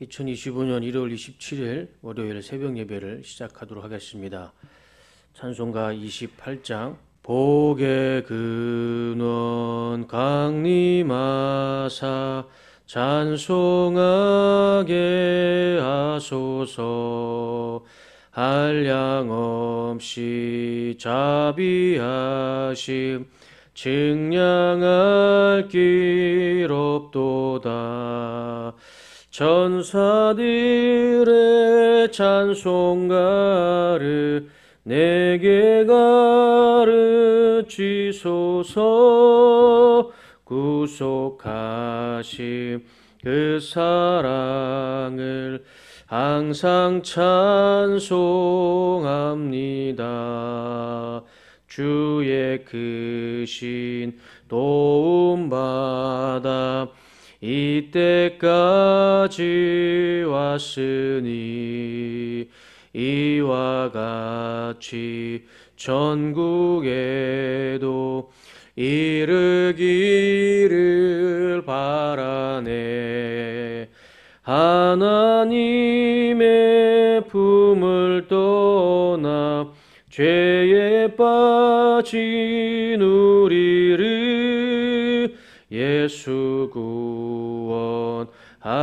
2025년 1월 27일 월요일 새벽 예배를 시작하도록 하겠습니다. 찬송가 28장 복의 근원 강림하사 찬송하게 하소서. 한량없이 자비하심 증량할 길 없도다. 천사들의 찬송가를 내게 가르치소서. 구속하심 그 사랑을 항상 찬송합니다. 주의 크신 도움받아 이때까지 왔으니 이와 같이 전국에도 이르기를 바라네. 하나님의 품을 떠나 죄에 빠진 우리를 예수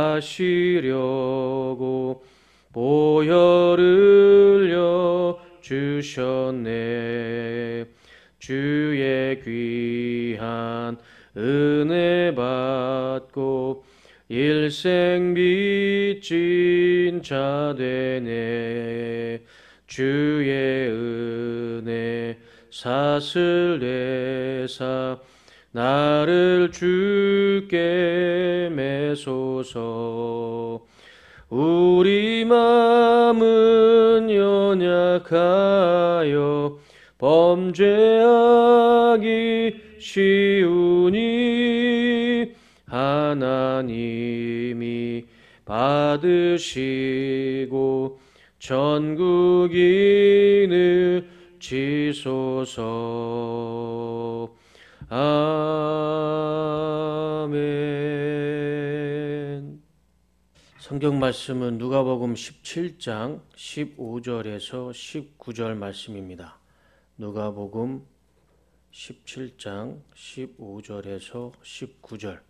구원하시려고 보혈을 흘려 주셨네. 주의 귀한 은혜 받고 일생 빚진 자 되네. 주의 은혜 사슬 내사 나를 주께 매소서. 우리 마음은 연약하여 범죄하기 쉬우니 하나님이 받으시고 전국인을 지소서. 아멘. 성경 말씀은 누가복음 17장 15절에서 19절 말씀입니다. 누가복음 17장 15절에서 19절.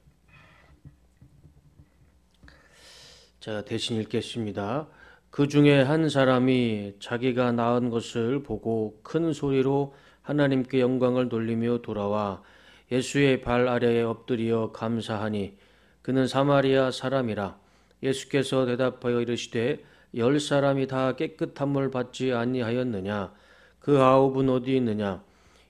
제가 대신 읽겠습니다. 그 중에 한 사람이 자기가 낳은 것을 보고 큰 소리로 하나님께 영광을 돌리며 돌아와 예수의 발 아래에 엎드려 감사하니 그는 사마리아 사람이라. 예수께서 대답하여 이르시되 10사람이 다 깨끗함을 받지 아니하였느냐? 그 9은 어디 있느냐?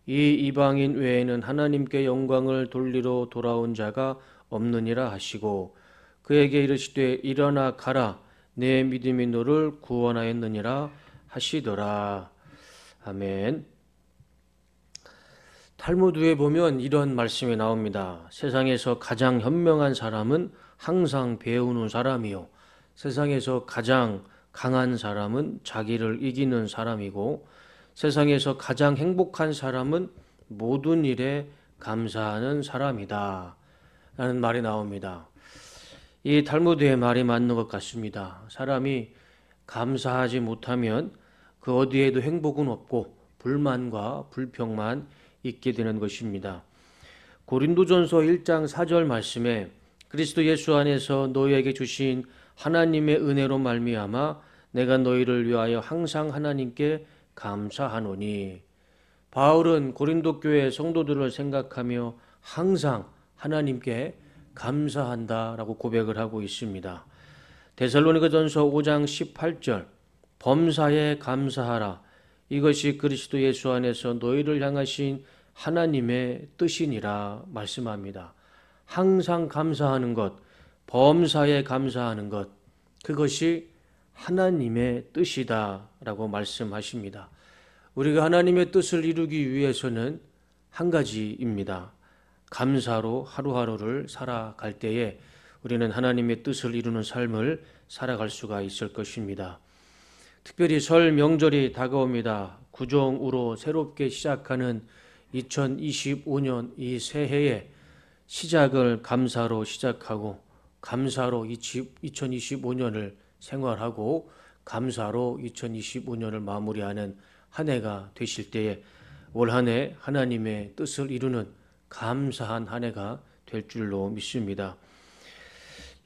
이 이방인 외에는 하나님께 영광을 돌리러 돌아온 자가 없느니라 하시고 그에게 이르시되 일어나 가라. 내 믿음이 너를 구원하였느니라 하시더라. 아멘. 탈무드에 보면 이런 말씀이 나옵니다. 세상에서 가장 현명한 사람은 항상 배우는 사람이요. 세상에서 가장 강한 사람은 자기를 이기는 사람이고 세상에서 가장 행복한 사람은 모든 일에 감사하는 사람이다. 라는 말이 나옵니다. 이 탈무드의 말이 맞는 것 같습니다. 사람이 감사하지 못하면 그 어디에도 행복은 없고 불만과 불평만 있게 되는 것입니다. 고린도전서 1장 4절 말씀에 그리스도 예수 안에서 너희에게 주신 하나님의 은혜로 말미암아 내가 너희를 위하여 항상 하나님께 감사하노니. 바울은 고린도 교회 성도들을 생각하며 항상 하나님께 감사한다라고 고백을 하고 있습니다. 데살로니가전서 5장 18절 범사에 감사하라. 이것이 그리스도 예수 안에서 너희를 향하신 하나님의 뜻이니라 말씀합니다. 항상 감사하는 것, 범사에 감사하는 것, 그것이 하나님의 뜻이다라고 말씀하십니다. 우리가 하나님의 뜻을 이루기 위해서는 한 가지입니다. 감사로 하루하루를 살아갈 때에 우리는 하나님의 뜻을 이루는 삶을 살아갈 수가 있을 것입니다. 특별히 설 명절이 다가옵니다. 구정으로 새롭게 시작하는 2025년 이 새해에 시작을 감사로 시작하고 감사로 2025년을 생활하고 감사로 2025년을 마무리하는 한 해가 되실 때에 올 한 해 하나님의 뜻을 이루는 감사한 한 해가 될 줄로 믿습니다.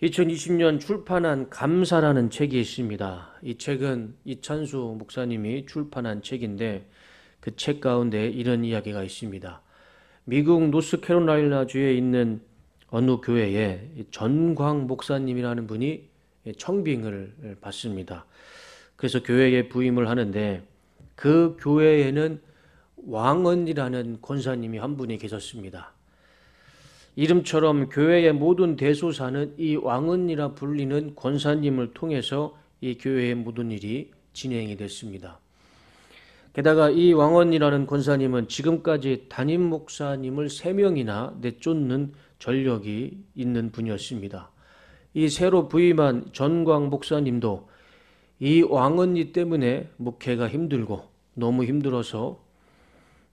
2020년 출판한 감사라는 책이 있습니다. 이 책은 이찬수 목사님이 출판한 책인데 그 책 가운데 이런 이야기가 있습니다. 미국 노스캐롤라이나주에 있는 어느 교회에 전광 목사님이라는 분이 청빙을 받습니다. 그래서 교회에 부임을 하는데 그 교회에는 왕언이라는 권사님이 한 분이 계셨습니다. 이름처럼 교회의 모든 대소사는 이 왕언이라 불리는 권사님을 통해서 이 교회의 모든 일이 진행이 됐습니다. 게다가 이 왕언이라는 권사님은 지금까지 담임 목사님을 3명이나 내쫓는 전력이 있는 분이었습니다. 이 새로 부임한 전광 목사님도 이 왕언니 때문에 목회가 힘들고 너무 힘들어서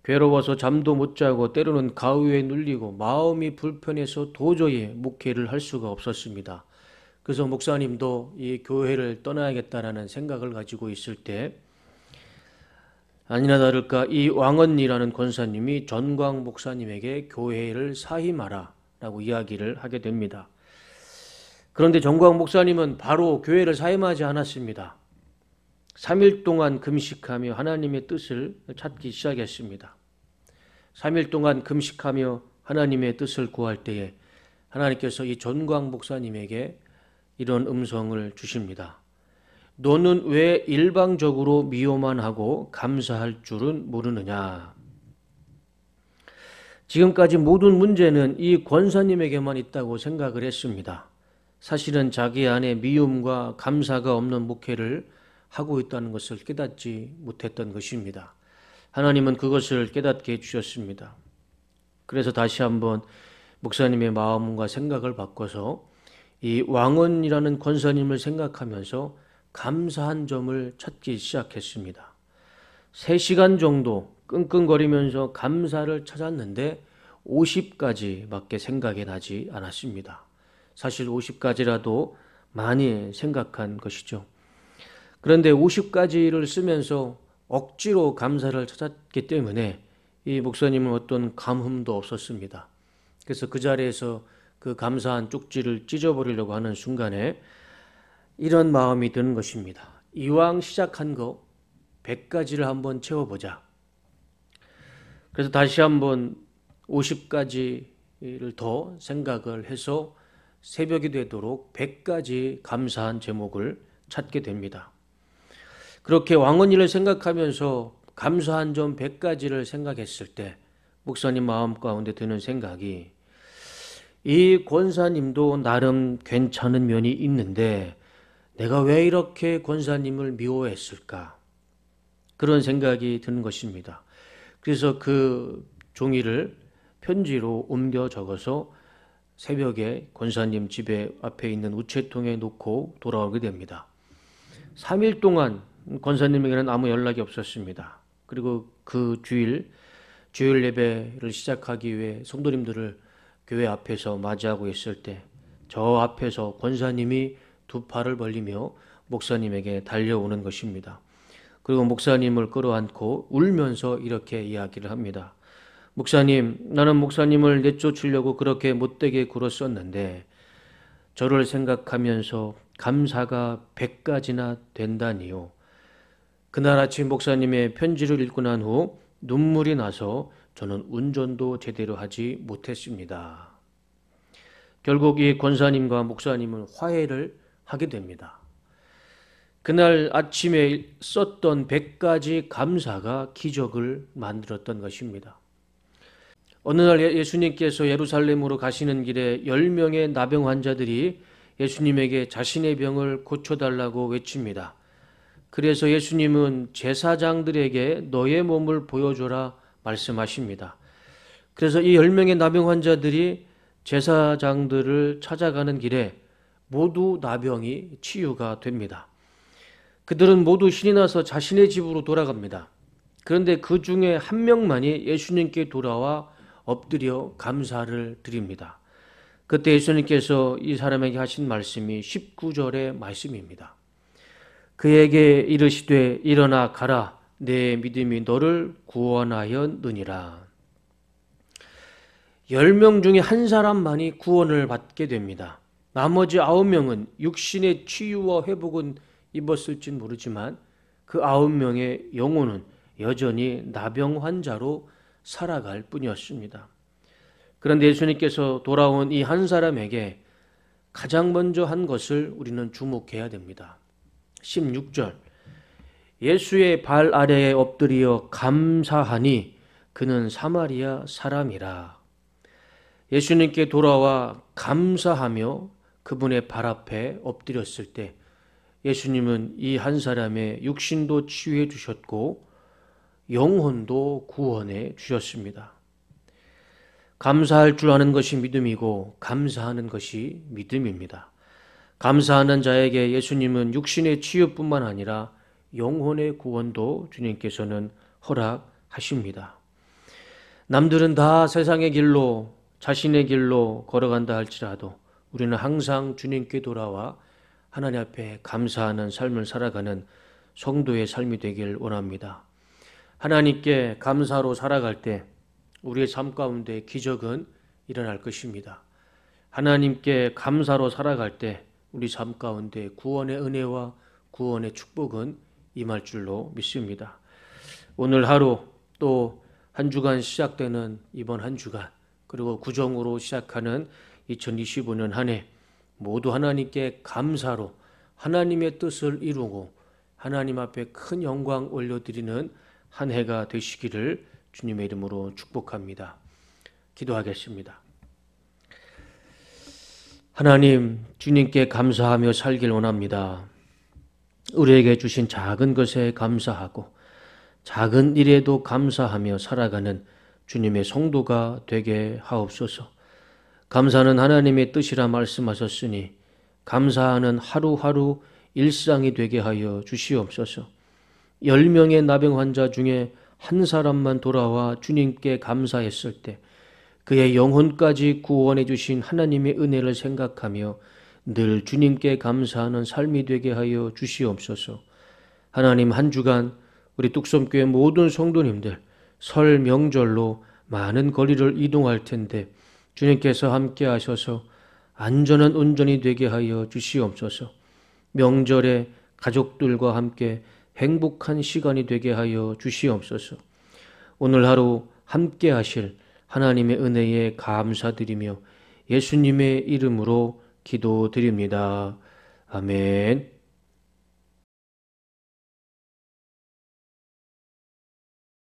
괴로워서 잠도 못 자고 때로는 가위에 눌리고 마음이 불편해서 도저히 목회를 할 수가 없었습니다. 그래서 목사님도 이 교회를 떠나야겠다라는 생각을 가지고 있을 때 아니나 다를까 이 왕언니라는 권사님이 전광 목사님에게 교회를 사임하라 라고 이야기를 하게 됩니다. 그런데 전광 목사님은 바로 교회를 사임하지 않았습니다. 3일 동안 금식하며 하나님의 뜻을 찾기 시작했습니다. 3일 동안 금식하며 하나님의 뜻을 구할 때에 하나님께서 이 전광 목사님에게 이런 음성을 주십니다. 너는 왜 일방적으로 미워만 하고 감사할 줄은 모르느냐? 지금까지 모든 문제는 이 권사님에게만 있다고 생각을 했습니다. 사실은 자기 안에 미움과 감사가 없는 목회를 하고 있다는 것을 깨닫지 못했던 것입니다. 하나님은 그것을 깨닫게 해주셨습니다. 그래서 다시 한번 목사님의 마음과 생각을 바꿔서 이 왕언이라는 권사님을 생각하면서 감사한 점을 찾기 시작했습니다. 3시간 정도 끙끙거리면서 감사를 찾았는데 50가지밖에 생각이 나지 않았습니다. 사실 50가지라도 많이 생각한 것이죠. 그런데 50가지를 쓰면서 억지로 감사를 찾았기 때문에 이 목사님은 어떤 감흥도 없었습니다. 그래서 그 자리에서 그 감사한 쪽지를 찢어버리려고 하는 순간에 이런 마음이 드는 것입니다. 이왕 시작한 거 100가지를 한번 채워보자. 그래서 다시 한번 50가지를 더 생각을 해서 새벽이 되도록 100가지 감사한 제목을 찾게 됩니다. 그렇게 왕언니를 생각하면서 감사한 점 100가지를 생각했을 때 목사님 마음 가운데 드는 생각이 이 권사님도 나름 괜찮은 면이 있는데 내가 왜 이렇게 권사님을 미워했을까? 그런 생각이 드는 것입니다. 그래서 그 종이를 편지로 옮겨 적어서 새벽에 권사님 집에 앞에 있는 우체통에 놓고 돌아오게 됩니다. 3일 동안 권사님에게는 아무 연락이 없었습니다. 그리고 그 주일 예배를 시작하기 위해 성도님들을 교회 앞에서 맞이하고 있을 때 저 앞에서 권사님이 2팔을 벌리며 목사님에게 달려오는 것입니다. 그리고 목사님을 끌어안고 울면서 이렇게 이야기를 합니다. 목사님, 나는 목사님을 내쫓으려고 그렇게 못되게 굴었었는데 저를 생각하면서 감사가 100가지나 된다니요. 그날 아침 목사님의 편지를 읽고 난 후 눈물이 나서 저는 운전도 제대로 하지 못했습니다. 결국 이 권사님과 목사님은 화해를 하게 됩니다. 그날 아침에 썼던 100가지 감사가 기적을 만들었던 것입니다. 어느 날 예수님께서 예루살렘으로 가시는 길에 10명의 나병 환자들이 예수님에게 자신의 병을 고쳐달라고 외칩니다. 그래서 예수님은 제사장들에게 너의 몸을 보여줘라 말씀하십니다. 그래서 이 10명의 나병 환자들이 제사장들을 찾아가는 길에 모두 나병이 치유가 됩니다. 그들은 모두 신이 나서 자신의 집으로 돌아갑니다. 그런데 그 중에 한 명만이 예수님께 돌아와 엎드려 감사를 드립니다. 그때 예수님께서 이 사람에게 하신 말씀이 19절의 말씀입니다. 그에게 이르시되 일어나 가라, 내 믿음이 너를 구원하였느니라. 10명 중에 한 사람만이 구원을 받게 됩니다. 나머지 9명은 육신의 치유와 회복은 입었을진 모르지만 그 9명의 영혼은 여전히 나병 환자로 살아갈 뿐이었습니다. 그런데 예수님께서 돌아온 이 한 사람에게 가장 먼저 한 것을 우리는 주목해야 됩니다. 16절, 예수의 발 아래에 엎드려 감사하니 그는 사마리아 사람이라. 예수님께 돌아와 감사하며 그분의 발 앞에 엎드렸을 때 예수님은 이 한 사람의 육신도 치유해 주셨고 영혼도 구원해 주셨습니다. 감사할 줄 아는 것이 믿음이고 감사하는 것이 믿음입니다. 감사하는 자에게 예수님은 육신의 치유뿐만 아니라 영혼의 구원도 주님께서는 허락하십니다. 남들은 다 세상의 길로 자신의 길로 걸어간다 할지라도 우리는 항상 주님께 돌아와 하나님 앞에 감사하는 삶을 살아가는 성도의 삶이 되길 원합니다. 하나님께 감사로 살아갈 때 우리의 삶 가운데 기적은 일어날 것입니다. 하나님께 감사로 살아갈 때 우리 삶 가운데 구원의 은혜와 구원의 축복은 임할 줄로 믿습니다. 오늘 하루 또 한 주간 시작되는 이번 한 주간 그리고 구정으로 시작하는 2025년 한 해 모두 하나님께 감사로 하나님의 뜻을 이루고 하나님 앞에 큰 영광 올려드리는 한 해가 되시기를 주님의 이름으로 축복합니다. 기도하겠습니다. 하나님, 주님께 감사하며 살길 원합니다. 우리에게 주신 작은 것에 감사하고 작은 일에도 감사하며 살아가는 주님의 성도가 되게 하옵소서. 감사는 하나님의 뜻이라 말씀하셨으니 감사하는 하루하루 일상이 되게 하여 주시옵소서. 10명의 나병 환자 중에 한 사람만 돌아와 주님께 감사했을 때 그의 영혼까지 구원해 주신 하나님의 은혜를 생각하며 늘 주님께 감사하는 삶이 되게 하여 주시옵소서. 하나님, 한 주간 우리 뚝섬교회 모든 성도님들 설 명절로 많은 거리를 이동할 텐데 주님께서 함께 하셔서 안전한 운전이 되게 하여 주시옵소서. 명절에 가족들과 함께 행복한 시간이 되게 하여 주시옵소서. 오늘 하루 함께 하실 하나님의 은혜에 감사드리며 예수님의 이름으로 기도드립니다. 아멘.